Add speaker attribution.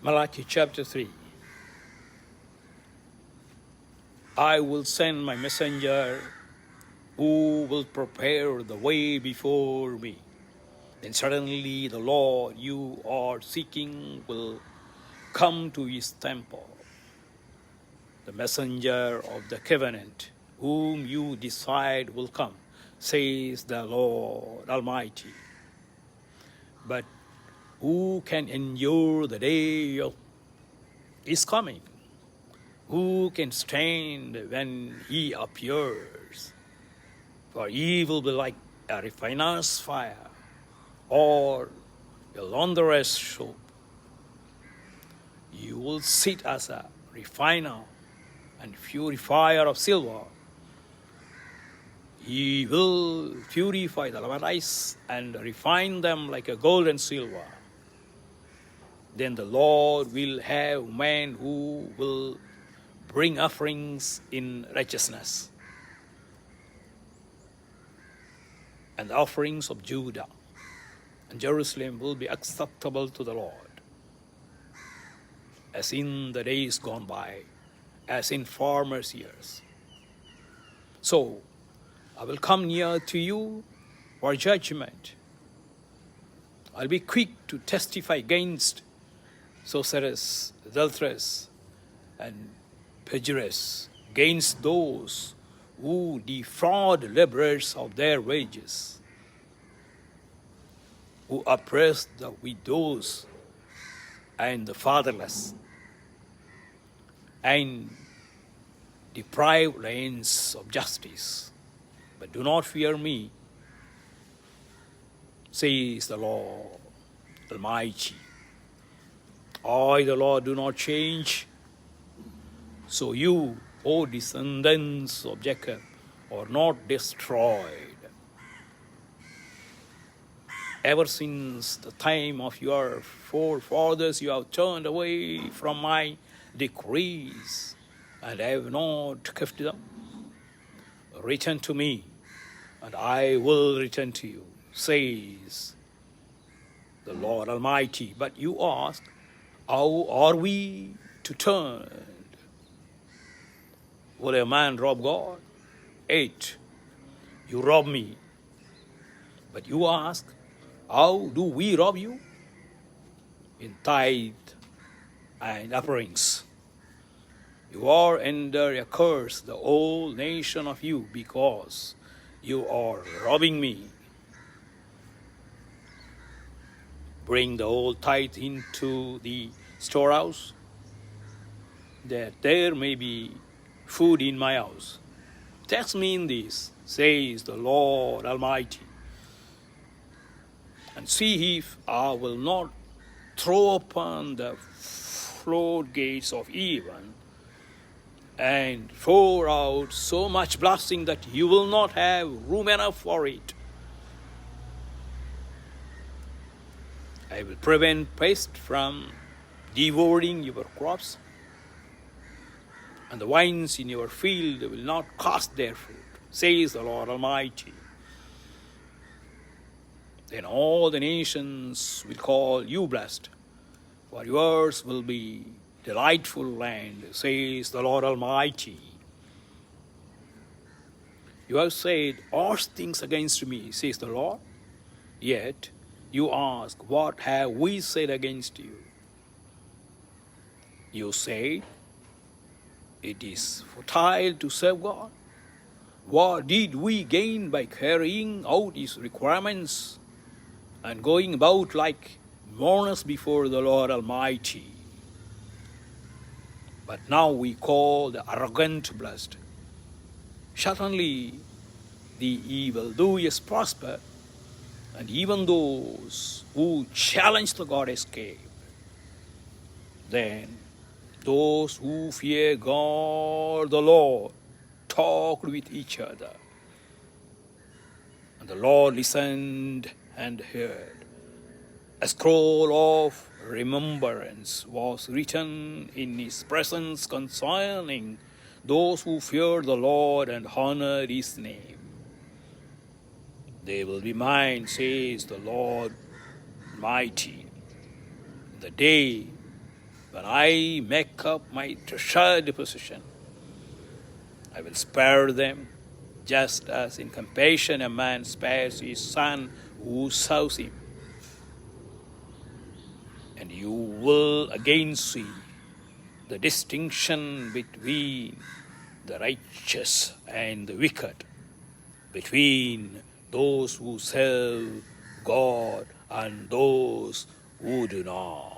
Speaker 1: Malachi chapter 3. I will send my messenger who will prepare the way before me. Then suddenly the Lord you are seeking will come to his temple. The messenger of the covenant whom you decide will come, says the Lord Almighty. But who can endure the day of his coming? Who can stand when he appears? For he will be like a refiner's fire or a launderer's soap. You will sit as a refiner and purifier of silver. He will purify the lavadice and refine them like a gold and silver. Then the Lord will have men who will bring offerings in righteousness, and the offerings of Judah and Jerusalem will be acceptable to the Lord, as in the days gone by, as in former years. So I will come near to you for judgment. I'll be quick to testify against sorcerers, adulterers, and perjurers, against those who defraud laborers of their wages, who oppress the widows and the fatherless, and deprive lands of justice. But do not fear me, says the Lord Almighty. I, the Lord, do not change. So you, O descendants of Jacob, are not destroyed. Ever since the time of your forefathers, you have turned away from my decrees and have not kept them. Return to me, and I will return to you, says the Lord Almighty. But you ask, how are we to turn? Will a man rob God? 8. You rob me. But you ask, how do we rob you? In tithe and offerings. You are under a curse, the whole nation of you, because you are robbing me. Bring the whole tithe into the storehouse, that there may be food in my house. Tax me in this, says the Lord Almighty, and see if I will not throw open the floodgates of heaven and pour out so much blessing that you will not have room enough for it. I will prevent pests from devouring your crops, and the vines in your field will not cast their fruit, says the Lord Almighty. Then all the nations will call you blessed, for yours will be delightful land, says the Lord Almighty. You have said harsh things against me, says the Lord. Yet you ask, what have we said against you? You say, it is futile to serve God. What did we gain by carrying out his requirements and going about like mourners before the Lord Almighty? But now we call the arrogant blessed. Certainly the evildoers prosper, and even those who challenge the God escape. Then those who fear God the Lord talked with each other, and the Lord listened and heard. A scroll of remembrance was written in his presence concerning those who fear the Lord and honor his name. They will be mine, says the Lord Mighty. The day when I make up my treasured possession, I will spare them, just as in compassion a man spares his son who serves him. And you will again see the distinction between the righteous and the wicked, between those who serve God and those who do not.